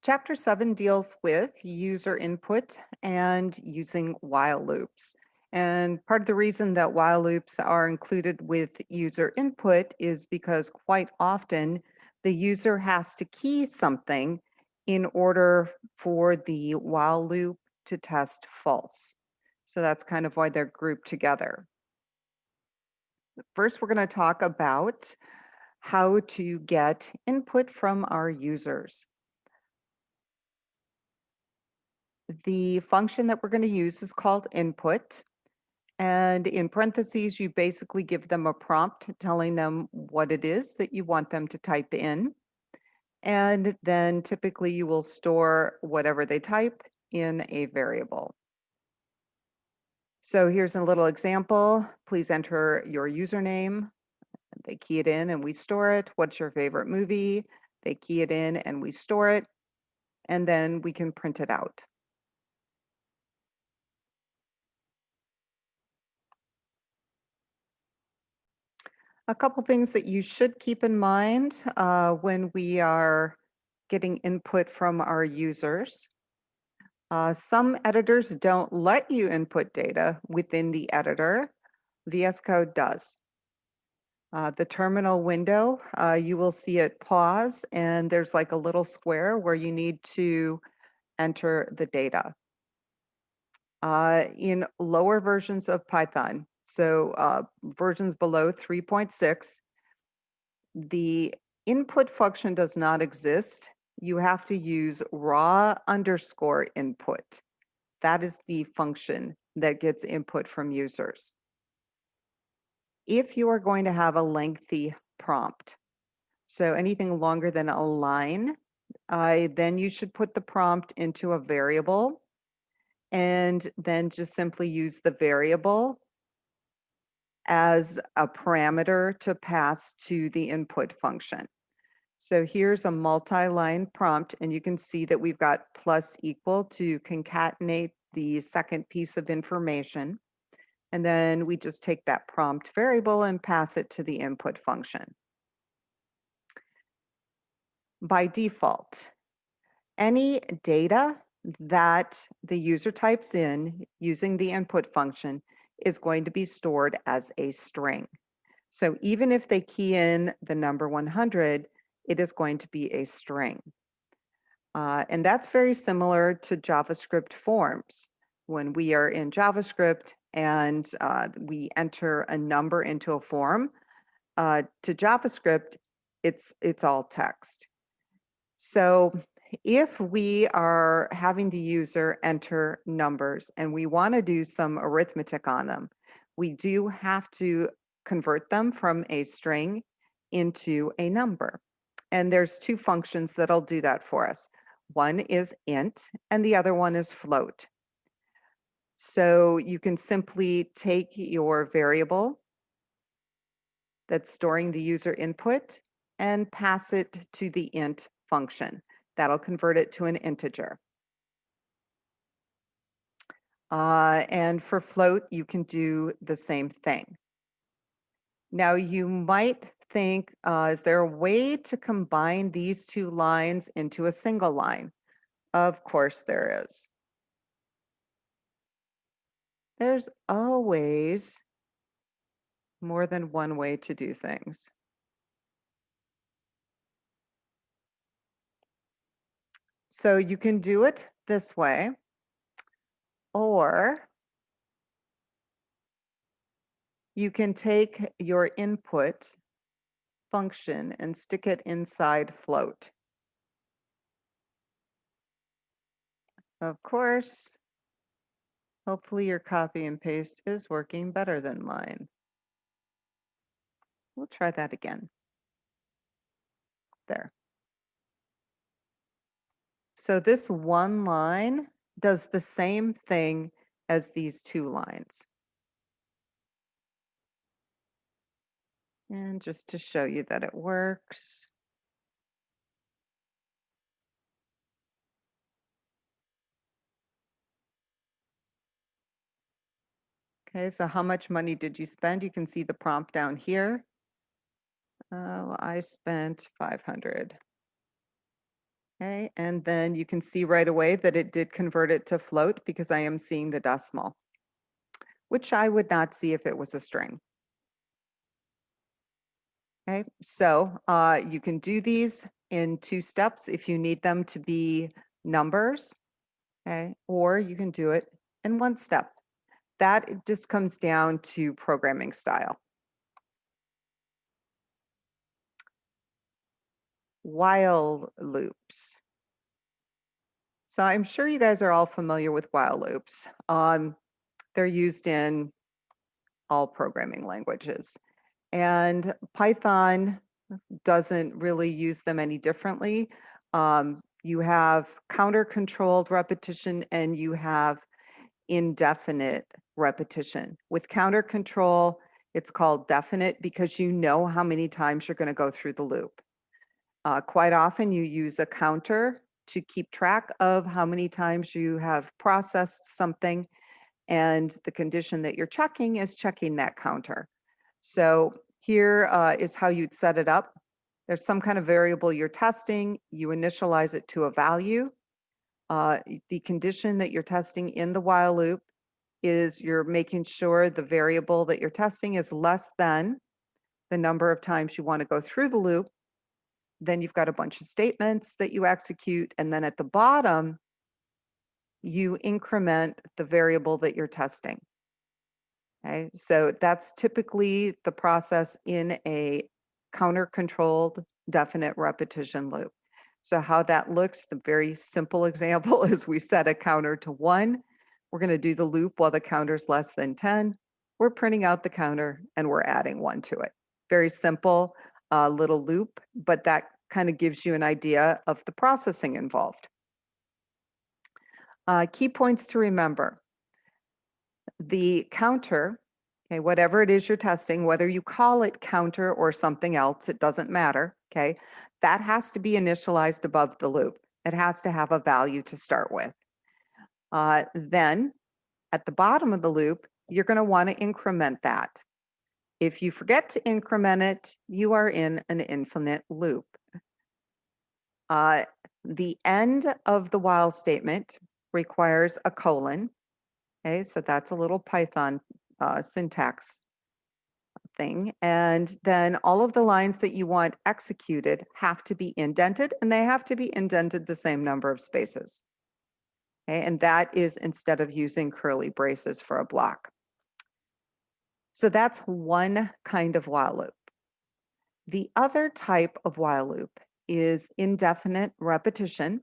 Chapter 7 deals with user input and using while loops. And part of the reason that while loops are included with user input is because quite often the user has to key something in order for the while loop to test false. So that's kind of why they're grouped together. First, we're going to talk about how to get input from our users. The function that we're going to use is called input. And in parentheses, you basically give them a prompt telling them what it is that you want them to type in. And then typically you will store whatever they type in a variable. So here's a little example. Please enter your username. They key it in and we store it. What's your favorite movie? They key it in and we store it. And then we can print it out. A couple things that you should keep in mind when we are getting input from our users. Some editors don't let you input data within the editor. VS Code does. The terminal window, you will see it pause and there's like a little square where you need to enter the data. In lower versions of Python, so versions below 3.6, the input function does not exist. You have to use raw underscore input. That is the function that gets input from users. If you are going to have a lengthy prompt, so anything longer than a line, then you should put the prompt into a variable and then just simply use the variable as a parameter to pass to the input function. So here's a multi-line prompt, and you can see that we've got plus equal to concatenate the second piece of information. And then we just take that prompt variable and pass it to the input function. By default, any data that the user types in using the input function is going to be stored as a string. So even if they key in the number 100, it is going to be a string. And that's very similar to JavaScript forms. When we are in JavaScript and we enter a number into a form, to JavaScript, it's all text. So if we are having the user enter numbers and we want to do some arithmetic on them, we do have to convert them from a string into a number. And there's two functions that'll do that for us. One is int and the other one is float. So you can simply take your variable that's storing the user input and pass it to the int function. That'll convert it to an integer. And for float, you can do the same thing. Now you might think, is there a way to combine these two lines into a single line? Of course there is. There's always more than one way to do things. So you can do it this way, or you can take your input function and stick it inside float. Of course, hopefully your copy and paste is working better than mine. We'll try that again. There. So this one line does the same thing as these two lines. And just to show you that it works. Okay, so how much money did you spend? You can see the prompt down here. I spent 500. Okay, and then you can see right away that it did convert it to float because I am seeing the decimal, which I would not see if it was a string. Okay, so you can do these in 2 steps if you need them to be numbers, okay, or you can do it in 1 step. That it just comes down to programming style. While loops. So I'm sure you guys are all familiar with while loops. They're used in all programming languages. And Python doesn't really use them any differently. You have counter controlled repetition and you have indefinite repetition. With counter control, it's called definite because you know how many times you're going to go through the loop. Quite often, you use a counter to keep track of how many times you have processed something, and the condition that you're checking is checking that counter. So here is how you'd set it up. There's some kind of variable you're testing. You initialize it to a value. The condition that you're testing in the while loop is you're making sure the variable that you're testing is less than the number of times you want to go through the loop. Then you've got a bunch of statements that you execute. And then at the bottom, you increment the variable that you're testing. Okay, so that's typically the process in a counter-controlled definite repetition loop. So how that looks, the very simple example is we set a counter to 1. We're going to do the loop while the counter's less than 10. We're printing out the counter and we're adding 1 to it. Very simple little loop, but that kind of gives you an idea of the processing involved. Key points to remember. The counter, okay, whatever it is you're testing, whether you call it counter or something else, it doesn't matter, okay? That has to be initialized above the loop. It has to have a value to start with. Then at the bottom of the loop, you're going to want to increment that. If you forget to increment it, you are in an infinite loop. The end of the while statement requires a colon. Okay, so that's a little Python syntax thing. And then all of the lines that you want executed have to be indented, and they have to be indented the same number of spaces. Okay, and that is instead of using curly braces for a block. So that's one kind of while loop. The other type of while loop is indefinite repetition.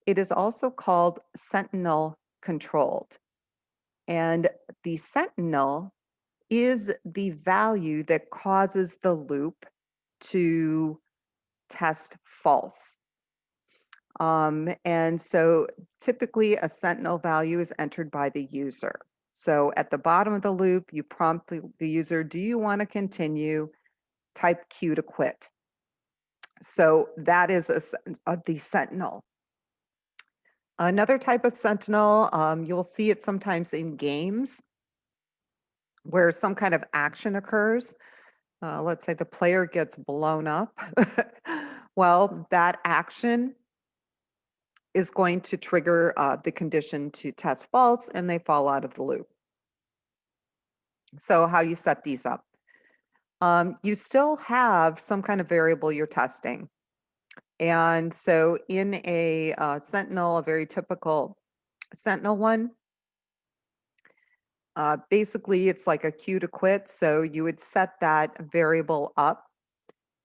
It is also called sentinel controlled. And the sentinel is the value that causes the loop to test false. And so typically a sentinel value is entered by the user. So at the bottom of the loop, you prompt the user, do you want to continue? Type Q to quit. So that is the sentinel. Another type of sentinel, you'll see it sometimes in games where some kind of action occurs. Let's say the player gets blown up. Well, that action is going to trigger the condition to test false and they fall out of the loop. So how you set these up. You still have some kind of variable you're testing. And so in a Sentinel, a very typical Sentinel one, basically it's like a Q to quit. So you would set that variable up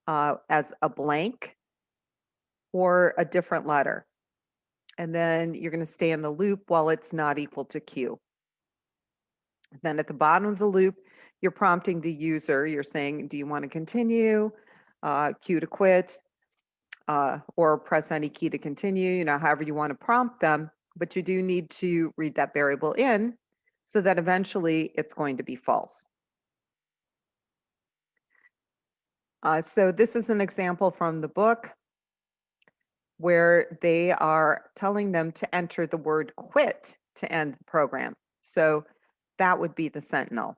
as a blank or a different letter. And then you're going to stay in the loop while it's not equal to Q. Then at the bottom of the loop, you're prompting the user. You're saying, do you want to continue? Q to quit, or press any key to continue, however you want to prompt them. But you do need to read that variable in so that eventually it's going to be false. So this is an example from the book where they are telling them to enter the word quit to end the program. So that would be the sentinel.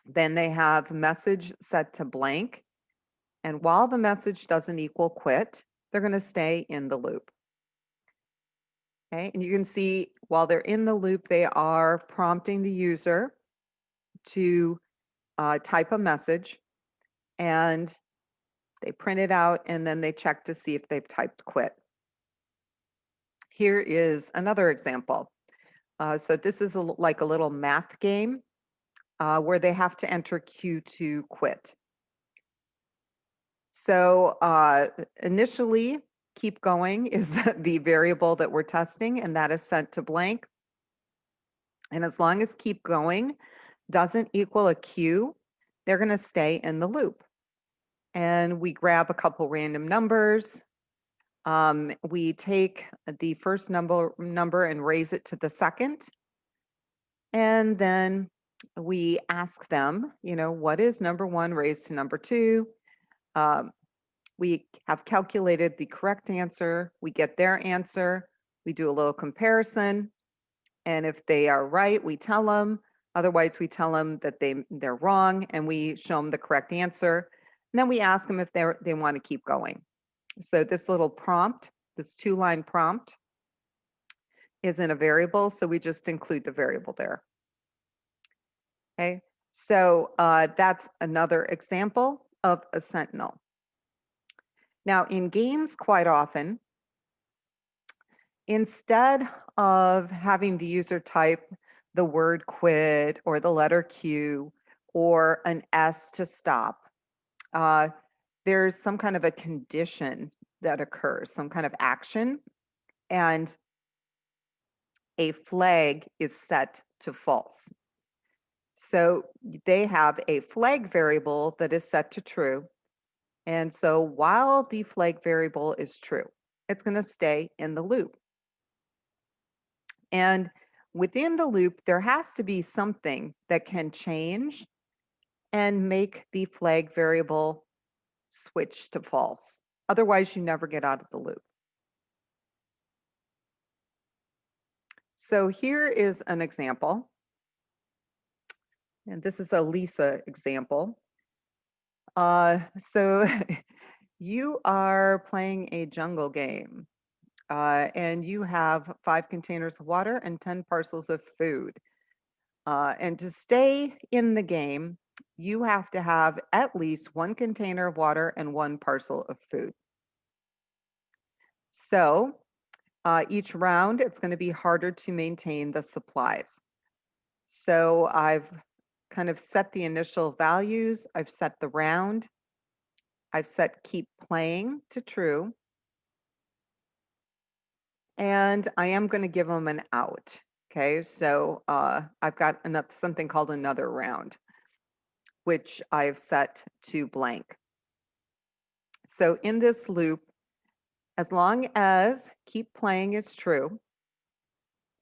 Then they have message set to blank. And while the message doesn't equal quit, they're going to stay in the loop. Okay, and you can see while they're in the loop, they are prompting the user to type a message, and they print it out, and then they check to see if they've typed quit. Here is another example. So this is like a little math game where they have to enter Q to quit. So initially, keep going is the variable that we're testing, and that is set to blank. And as long as keep going doesn't equal a Q, they're going to stay in the loop. And we grab a couple random numbers. We take the first number and raise it to the second. And then we ask them, what is number 1 raised to number 2? We have calculated the correct answer. We get their answer. We do a little comparison. And if they are right, we tell them. Otherwise, we tell them that they're wrong, and we show them the correct answer. And then we ask them if they want to keep going. So this little prompt, this 2-line prompt, is in a variable, so we just include the variable there. Okay, so that's another example of a sentinel. Now, in games, quite often, instead of having the user type the word quit or the letter Q or an S to stop, there's some kind of a condition that occurs, some kind of action, and a flag is set to false. So they have a flag variable that is set to true. And so while the flag variable is true, it's going to stay in the loop. And within the loop, there has to be something that can change and make the flag variable switch to false. Otherwise, you never get out of the loop. So here is an example. And this is a Lisa example. So you are playing a jungle game. And you have 5 containers of water and 10 parcels of food. And to stay in the game, you have to have at least 1 container of water and 1 parcel of food. So each round, it's going to be harder to maintain the supplies. So I've kind of set the initial values. I've set the round. I've set keep playing to true. And I am going to give them an out. Okay, so I've got something called another round, which I've set to blank. So in this loop, as long as keep playing is true,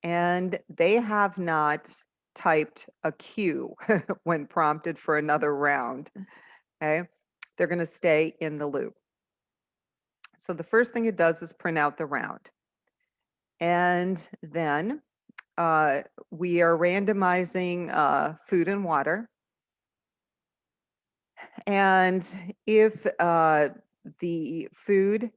and they have not typed a Q when prompted for another round, okay, they're going to stay in the loop. So the first thing it does is print out the round. And then we are randomizing food and water. And if the food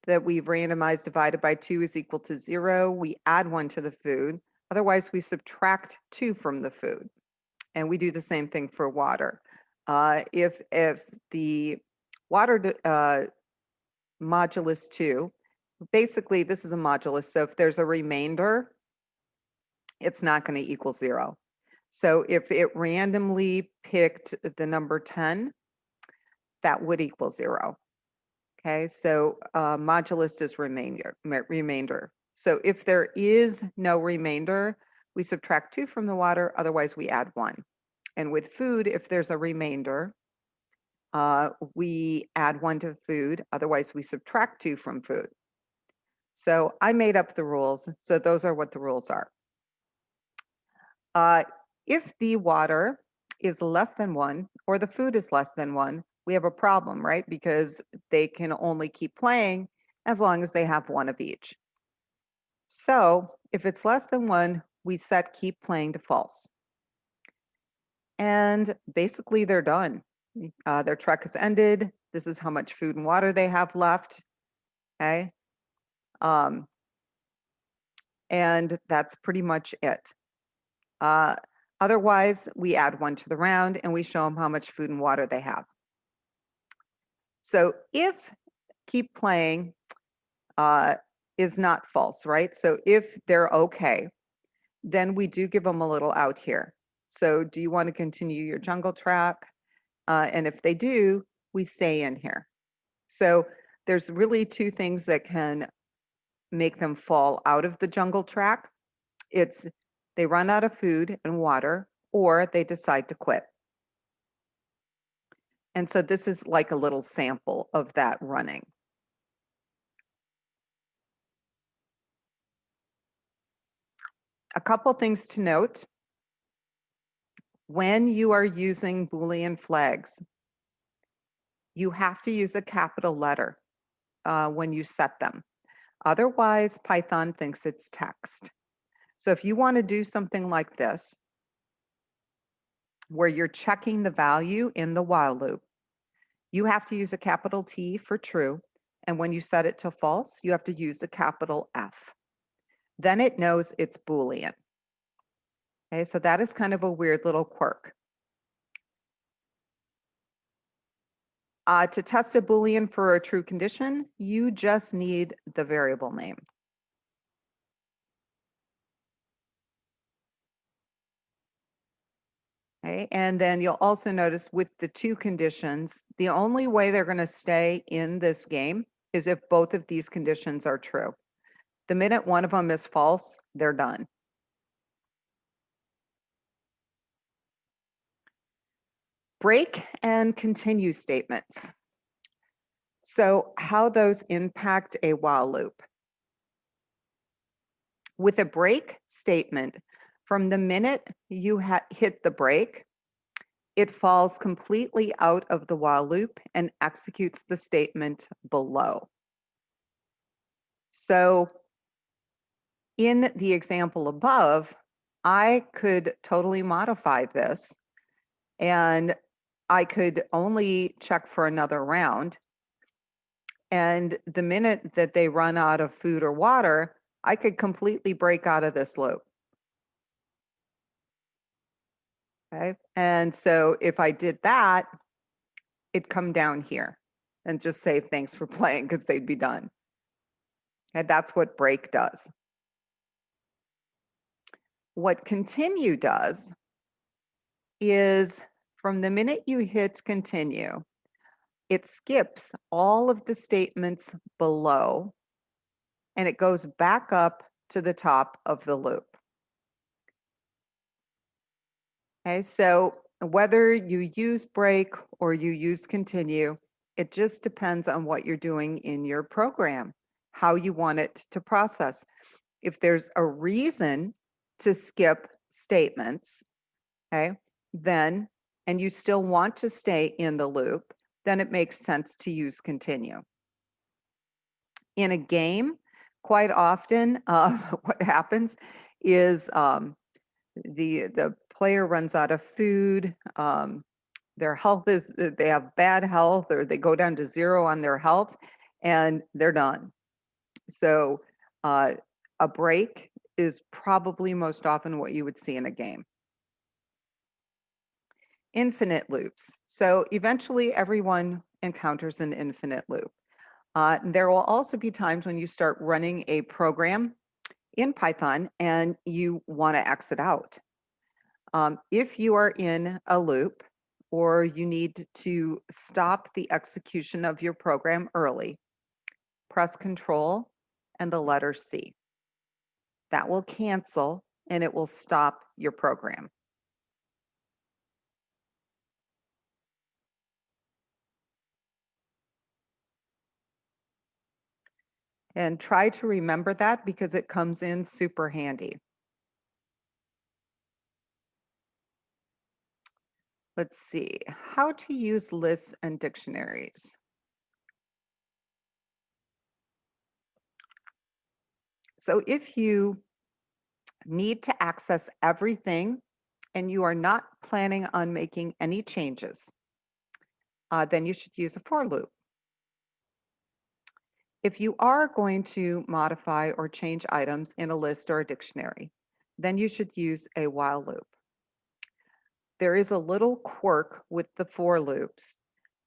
that we've randomized divided by 2 is equal to 0, we add 1 to the food. Otherwise, we subtract 2 from the food. And we do the same thing for water. If the water modulus 2, basically this is a modulus, so if there's a remainder, it's not going to equal 0. So if it randomly picked the number 10, that would equal 0. Okay, so modulus is remainder. So if there is no remainder, we subtract 2 from the water, otherwise we add 1. And with food, if there's a remainder, we add 1 to food, otherwise we subtract 2 from food. So I made up the rules, so those are what the rules are. If the water is less than 1 or the food is less than 1, we have a problem, right? Because they can only keep playing as long as they have 1 of each. So if it's less than 1, we set keep playing to false. And basically they're done. Their trek has ended. This is how much food and water they have left. Okay. And that's pretty much it. Otherwise, we add 1 to the round and we show them how much food and water they have. So if keep playing is not false, right? So if they're okay, then we do give them a little out here. So do you want to continue your jungle track? And if they do, we stay in here. So there's really 2 things that can make them fall out of the jungle track. It's they run out of food and water, or they decide to quit. And so this is like a little sample of that running. A couple things to note. When you are using Boolean flags, you have to use a capital letter when you set them. Otherwise, Python thinks it's text. So if you want to do something like this, where you're checking the value in the while loop, you have to use a capital T for true. And when you set it to false, you have to use a capital F. Then it knows it's Boolean. Okay, so that is kind of a weird little quirk. To test a Boolean for a true condition, you just need the variable name. Okay, and then you'll also notice with the 2 conditions, the only way they're going to stay in this game is if both of these conditions are true. The minute one of them is false, they're done. Break and continue statements. So how those impact a while loop. With a break statement, from the minute you hit the break, it falls completely out of the while loop and executes the statement below. So in the example above, I could totally modify this and I could only check for another round. And the minute that they run out of food or water, I could completely break out of this loop. Okay. And so if I did that, it'd come down here and just say thanks for playing because they'd be done. And that's what break does. What continue does is from the minute you hit continue, it skips all of the statements below and it goes back up to the top of the loop. Okay, so whether you use break or you use continue, it just depends on what you're doing in your program, how you want it to process. If there's a reason to skip statements, okay, then, and you still want to stay in the loop, then it makes sense to use continue. In a game, quite often, what happens is the player runs out of food. Their health is, they have bad health or they go down to 0 on their health and they're done. So a break is probably most often what you would see in a game. Infinite loops. So eventually everyone encounters an infinite loop. There will also be times when you start running a program in Python and you want to exit out. If you are in a loop or you need to stop the execution of your program early, press Control and the letter C. That will cancel and it will stop your program. And try to remember that because it comes in super handy. Let's see, how to use lists and dictionaries. So if you need to access everything and you are not planning on making any changes, then you should use a for loop. If you are going to modify or change items in a list or a dictionary, then you should use a while loop. There is a little quirk with the for loops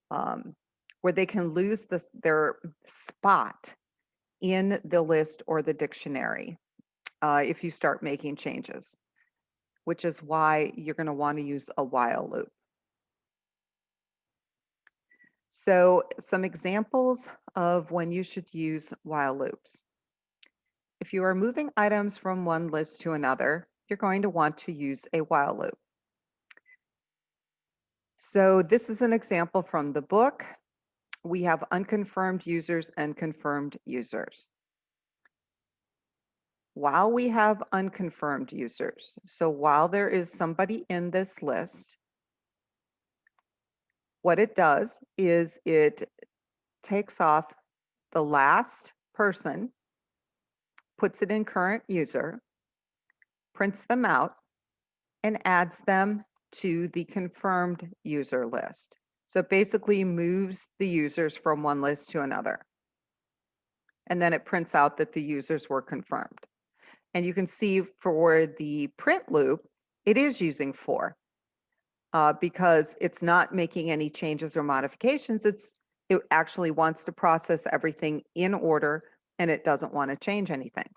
where they can lose their spot in the list or the dictionary if you start making changes, which is why you're going to want to use a while loop. So some examples of when you should use while loops. If you are moving items from one list to another, you're going to want to use a while loop. So this is an example from the book. We have unconfirmed users and confirmed users. While we have unconfirmed users, so while there is somebody in this list, what it does is it takes off the last person, puts it in current user, prints them out, and adds them to the confirmed user list. So it basically moves the users from one list to another. And then it prints out that the users were confirmed. And you can see for the print loop, it is using for because it's not making any changes or modifications. It actually wants to process everything in order and it doesn't want to change anything.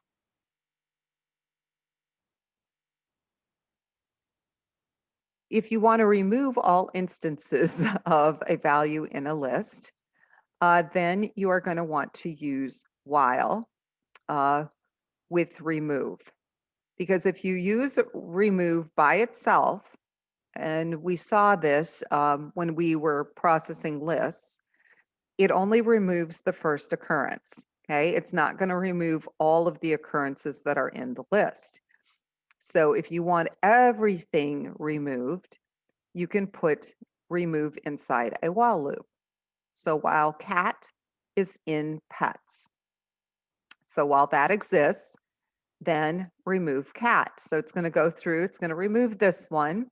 If you want to remove all instances of a value in a list, then you are going to want to use while with remove. Because if you use remove by itself, and we saw this when we were processing lists, it only removes the first occurrence, okay? It's not going to remove all of the occurrences that are in the list. So if you want everything removed, you can put remove inside a while loop. So while cat is in pets. So while that exists, then remove cat. So it's going to go through, it's going to remove this one,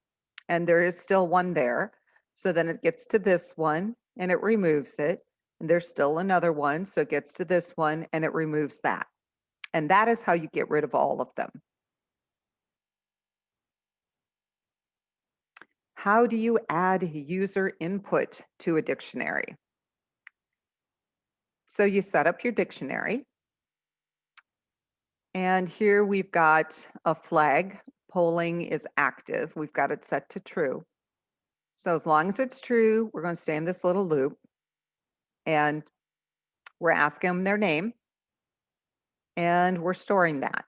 and there is still one there. So then it gets to this one and it removes it. And there's still another one. So it gets to this one and it removes that. And that is how you get rid of all of them. How do you add user input to a dictionary? So you set up your dictionary. And here we've got a flag. Polling is active. We've got it set to true. So as long as it's true, we're going to stay in this little loop. And we're asking them their name. And we're storing that.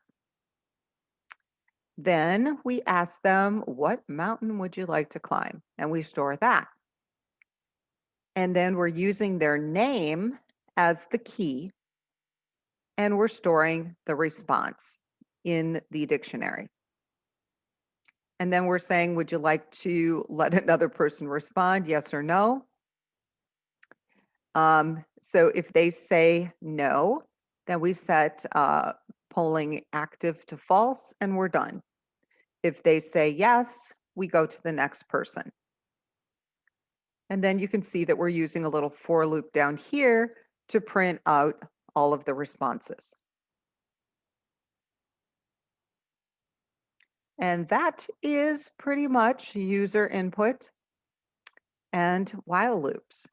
Then we ask them, what mountain would you like to climb? And we store that. And then we're using their name as the key. And we're storing the response in the dictionary. And then we're saying, would you like to let another person respond, yes or no? So if they say no, then we set polling active to false and we're done. If they say yes, we go to the next person. And then you can see that we're using a little for loop down here to print out all of the responses. And that is pretty much user input and while loops.